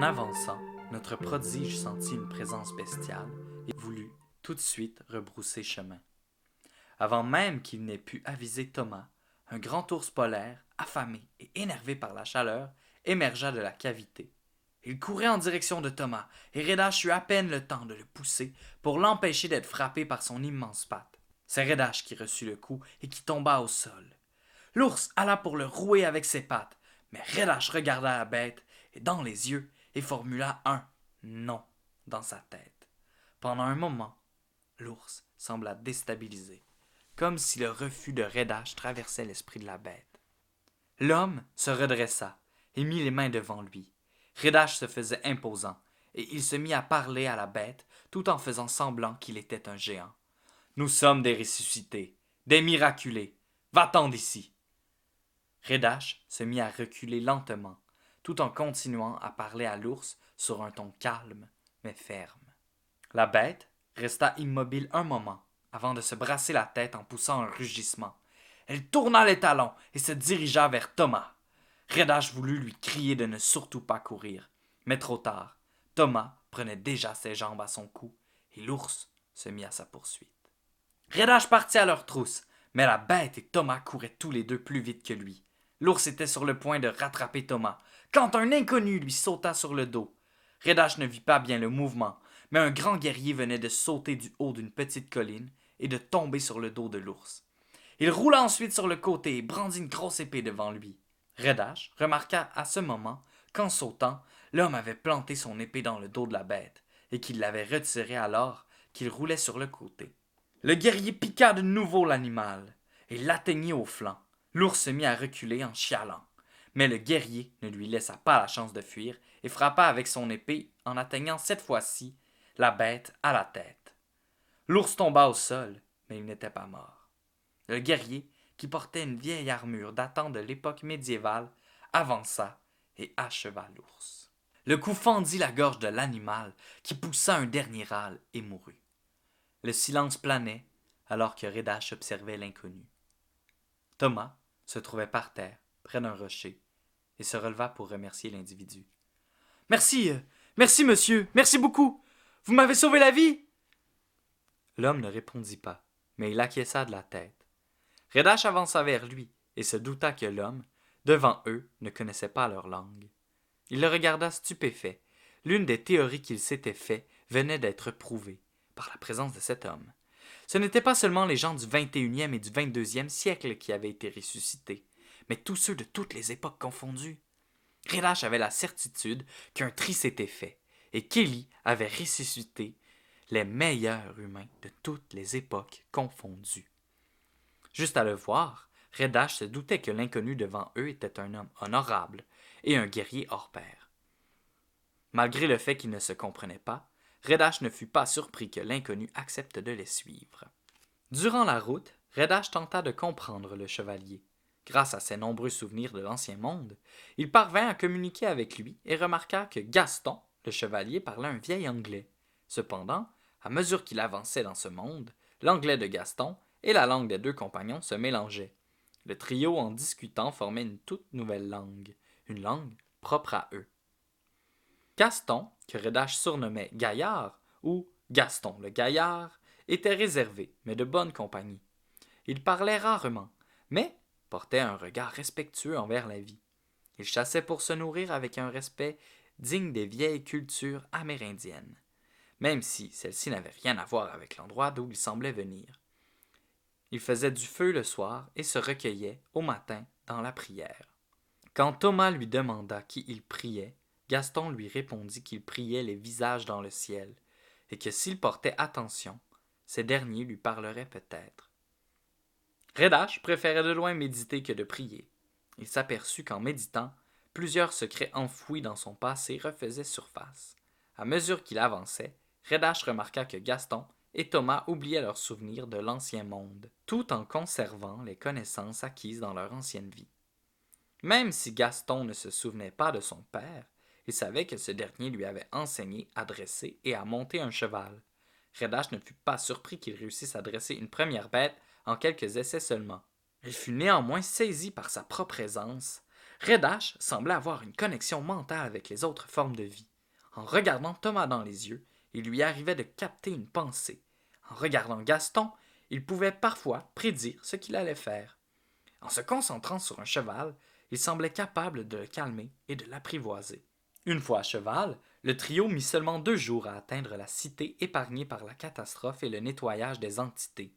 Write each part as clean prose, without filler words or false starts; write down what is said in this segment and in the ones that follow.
En avançant, notre prodige sentit une présence bestiale et voulut tout de suite rebrousser chemin. Avant même qu'il n'ait pu aviser Thomas, un grand ours polaire, affamé et énervé par la chaleur, émergea de la cavité. Il courait en direction de Thomas, et Redash eut à peine le temps de le pousser pour l'empêcher d'être frappé par son immense patte. C'est Redash qui reçut le coup et qui tomba au sol. L'ours alla pour le rouer avec ses pattes, mais Redash regarda la bête et dans les yeux et formula un non dans sa tête. Pendant un moment, l'ours sembla déstabilisé, comme si le refus de Redash traversait l'esprit de la bête. L'homme se redressa et mit les mains devant lui. Redash se faisait imposant, et il se mit à parler à la bête tout en faisant semblant qu'il était un géant. « Nous sommes des ressuscités, des miraculés. Va-t'en d'ici. » Redash se mit à reculer lentement, tout en continuant à parler à l'ours sur un ton calme mais ferme. La bête resta immobile un moment avant de se brasser la tête en poussant un rugissement. Elle tourna les talons et se dirigea vers Thomas. Redash voulut lui crier de ne surtout pas courir, mais trop tard. Thomas prenait déjà ses jambes à son cou et l'ours se mit à sa poursuite. Redash partit à leur trousse, mais la bête et Thomas couraient tous les deux plus vite que lui. L'ours était sur le point de rattraper Thomas, quand un inconnu lui sauta sur le dos. Redash ne vit pas bien le mouvement, mais un grand guerrier venait de sauter du haut d'une petite colline et de tomber sur le dos de l'ours. Il roula ensuite sur le côté et brandit une grosse épée devant lui. Redash remarqua à ce moment qu'en sautant, l'homme avait planté son épée dans le dos de la bête et qu'il l'avait retirée alors qu'il roulait sur le côté. Le guerrier piqua de nouveau l'animal et l'atteignit au flanc. L'ours se mit à reculer en chialant, mais le guerrier ne lui laissa pas la chance de fuir et frappa avec son épée en atteignant cette fois-ci la bête à la tête. L'ours tomba au sol, mais il n'était pas mort. Le guerrier, qui portait une vieille armure datant de l'époque médiévale, avança et acheva l'ours. Le coup fendit la gorge de l'animal, qui poussa un dernier râle et mourut. Le silence planait, alors que Redash observait l'inconnu. Thomas se trouvait par terre, près d'un rocher, et se releva pour remercier l'individu. « Merci, merci monsieur, merci beaucoup. Vous m'avez sauvé la vie. » L'homme ne répondit pas, mais il acquiesça de la tête. Redash avança vers lui et se douta que l'homme, devant eux, ne connaissait pas leur langue. Il le regarda stupéfait. L'une des théories qu'il s'était fait venait d'être prouvée par la présence de cet homme. Ce n'étaient pas seulement les gens du 21e et du 22e siècle qui avaient été ressuscités, mais tous ceux de toutes les époques confondues. Redash avait la certitude qu'un tri s'était fait, et qu'Élie avait ressuscité les meilleurs humains de toutes les époques confondues. Juste à le voir, Redash se doutait que l'inconnu devant eux était un homme honorable et un guerrier hors pair. Malgré le fait qu'ils ne se comprenaient pas, Redash ne fut pas surpris que l'inconnu accepte de les suivre. Durant la route, Redash tenta de comprendre le chevalier. Grâce à ses nombreux souvenirs de l'ancien monde, il parvint à communiquer avec lui et remarqua que Gaston, le chevalier, parlait un vieil anglais. Cependant, à mesure qu'il avançait dans ce monde, l'anglais de Gaston et la langue des deux compagnons se mélangeaient. Le trio, en discutant, formait une toute nouvelle langue, une langue propre à eux. Gaston, que Redash surnommait Gaillard, ou Gaston le Gaillard, était réservé, mais de bonne compagnie. Il parlait rarement, mais portait un regard respectueux envers la vie. Il chassait pour se nourrir avec un respect digne des vieilles cultures amérindiennes, même si celle-ci n'avait rien à voir avec l'endroit d'où il semblait venir. Il faisait du feu le soir et se recueillait, au matin, dans la prière. Quand Thomas lui demanda qui il priait, Gaston lui répondit qu'il priait les visages dans le ciel, et que s'il portait attention, ces derniers lui parleraient peut-être. Redash préférait de loin méditer que de prier. Il s'aperçut qu'en méditant, plusieurs secrets enfouis dans son passé refaisaient surface. À mesure qu'il avançait, Redash remarqua que Gaston et Thomas oubliaient leurs souvenirs de l'ancien monde, tout en conservant les connaissances acquises dans leur ancienne vie. Même si Gaston ne se souvenait pas de son père, il savait que ce dernier lui avait enseigné à dresser et à monter un cheval. Redash ne fut pas surpris qu'il réussisse à dresser une première bête en quelques essais seulement. Il fut néanmoins saisi par sa propre aisance. Redash semblait avoir une connexion mentale avec les autres formes de vie. En regardant Thomas dans les yeux, il lui arrivait de capter une pensée. En regardant Gaston, il pouvait parfois prédire ce qu'il allait faire. En se concentrant sur un cheval, il semblait capable de le calmer et de l'apprivoiser. Une fois à cheval, le trio mit seulement 2 jours à atteindre la cité épargnée par la catastrophe et le nettoyage des entités.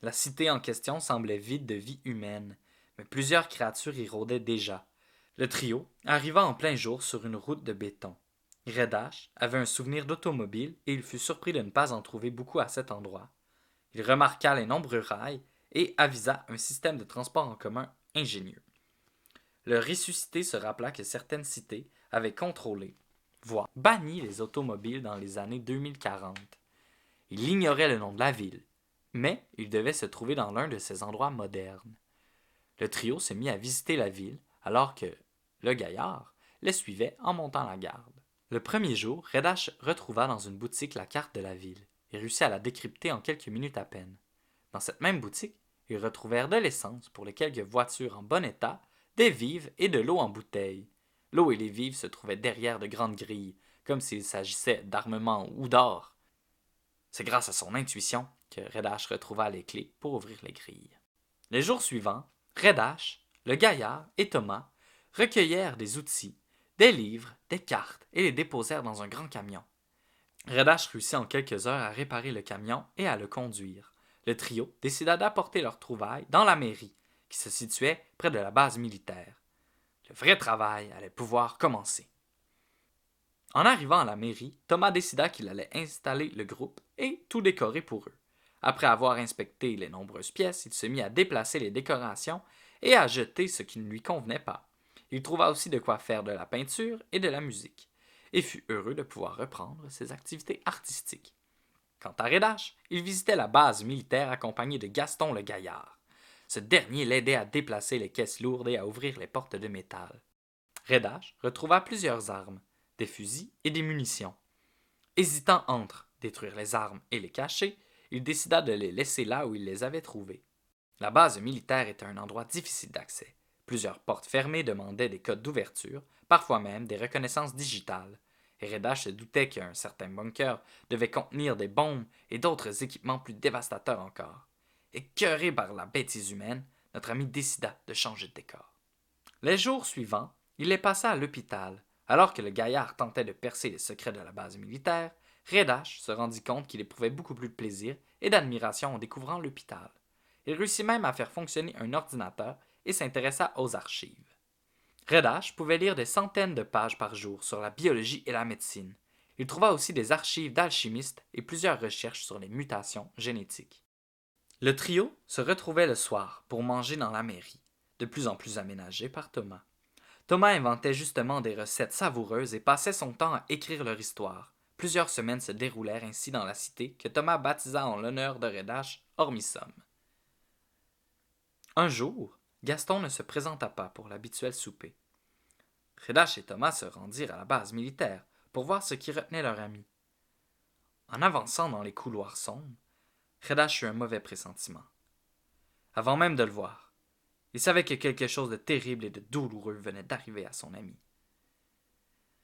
La cité en question semblait vide de vie humaine, mais plusieurs créatures y rôdaient déjà. Le trio arriva en plein jour sur une route de béton. Redash avait un souvenir d'automobile et il fut surpris de ne pas en trouver beaucoup à cet endroit. Il remarqua les nombreux rails et avisa un système de transport en commun ingénieux. Le ressuscité se rappela que certaines cités avaient contrôlé, voire banni les automobiles dans les années 2040. Il ignorait le nom de la ville, mais il devait se trouver dans l'un de ces endroits modernes. Le trio se mit à visiter la ville, alors que le gaillard les suivait en montant la garde. Le premier jour, Redash retrouva dans une boutique la carte de la ville et réussit à la décrypter en quelques minutes à peine. Dans cette même boutique, ils retrouvèrent de l'essence pour les quelques voitures en bon état, des vivres et de l'eau en bouteille. L'eau et les vivres se trouvaient derrière de grandes grilles, comme s'il s'agissait d'armement ou d'or. C'est grâce à son intuition que Redash retrouva les clés pour ouvrir les grilles. Les jours suivants, Redash, le gaillard et Thomas recueillèrent des outils, des livres, des cartes et les déposèrent dans un grand camion. Redash réussit en quelques heures à réparer le camion et à le conduire. Le trio décida d'apporter leurs trouvailles dans la mairie, qui se situait près de la base militaire. Le vrai travail allait pouvoir commencer. En arrivant à la mairie, Thomas décida qu'il allait installer le groupe et tout décorer pour eux. Après avoir inspecté les nombreuses pièces, il se mit à déplacer les décorations et à jeter ce qui ne lui convenait pas. Il trouva aussi de quoi faire de la peinture et de la musique, et fut heureux de pouvoir reprendre ses activités artistiques. Quant à Redash, il visitait la base militaire accompagné de Gaston le gaillard. Ce dernier l'aidait à déplacer les caisses lourdes et à ouvrir les portes de métal. Redash retrouva plusieurs armes, des fusils et des munitions. Hésitant entre détruire les armes et les cacher, il décida de les laisser là où il les avait trouvées. La base militaire était un endroit difficile d'accès. Plusieurs portes fermées demandaient des codes d'ouverture, parfois même des reconnaissances digitales. Et Redash se doutait qu'un certain bunker devait contenir des bombes et d'autres équipements plus dévastateurs encore. Écœuré par la bêtise humaine, notre ami décida de changer de décor. Les jours suivants, il les passa à l'hôpital. Alors que le gaillard tentait de percer les secrets de la base militaire, Redash se rendit compte qu'il éprouvait beaucoup plus de plaisir et d'admiration en découvrant l'hôpital. Il réussit même à faire fonctionner un ordinateur et s'intéressa aux archives. Redash pouvait lire des centaines de pages par jour sur la biologie et la médecine. Il trouva aussi des archives d'alchimistes et plusieurs recherches sur les mutations génétiques. Le trio se retrouvait le soir pour manger dans la mairie, de plus en plus aménagée par Thomas. Thomas inventait justement des recettes savoureuses et passait son temps à écrire leur histoire. Plusieurs semaines se déroulèrent ainsi dans la cité que Thomas baptisa en l'honneur de Redash Ormisome. Un jour, Gaston ne se présenta pas pour l'habituel souper. Redash et Thomas se rendirent à la base militaire pour voir ce qui retenait leur ami. En avançant dans les couloirs sombres, Redash eut un mauvais pressentiment. Avant même de le voir, il savait que quelque chose de terrible et de douloureux venait d'arriver à son ami.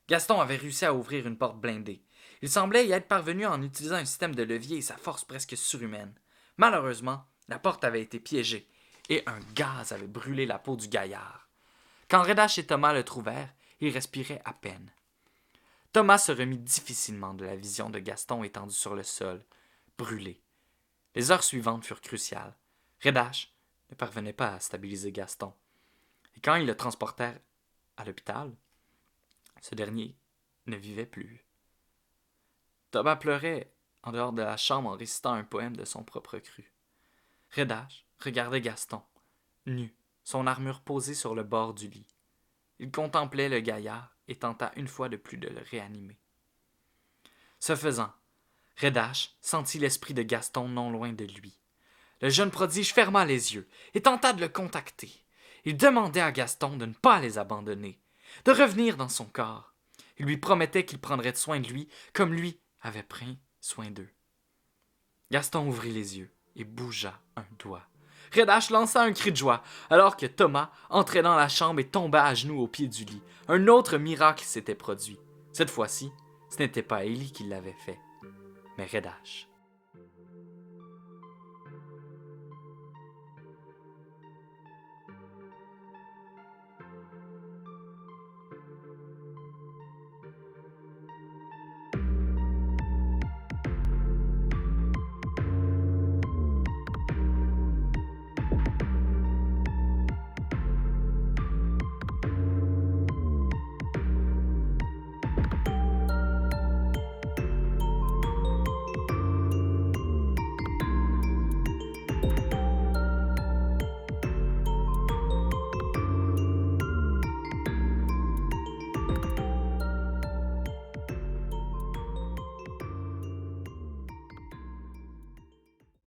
Gaston avait réussi à ouvrir une porte blindée. Il semblait y être parvenu en utilisant un système de levier et sa force presque surhumaine. Malheureusement, la porte avait été piégée et un gaz avait brûlé la peau du gaillard. Quand Redash et Thomas le trouvèrent, il respirait à peine. Thomas se remit difficilement de la vision de Gaston étendu sur le sol, brûlé. Les heures suivantes furent cruciales. Redash ne parvenait pas à stabiliser Gaston. Et quand ils le transportèrent à l'hôpital, ce dernier ne vivait plus. Thomas pleurait en dehors de la chambre en récitant un poème de son propre cru. Redash regardait Gaston, nu, son armure posée sur le bord du lit. Il contemplait le gaillard et tenta une fois de plus de le réanimer. Ce faisant, Redash sentit l'esprit de Gaston non loin de lui. Le jeune prodige ferma les yeux et tenta de le contacter. Il demandait à Gaston de ne pas les abandonner, de revenir dans son corps. Il lui promettait qu'il prendrait soin de lui comme lui avait pris soin d'eux. Gaston ouvrit les yeux et bougea un doigt. Redash lança un cri de joie alors que Thomas entrait dans la chambre et tomba à genoux au pied du lit. Un autre miracle s'était produit. Cette fois-ci, Ce n'était pas Élie qui l'avait fait, mais Redash.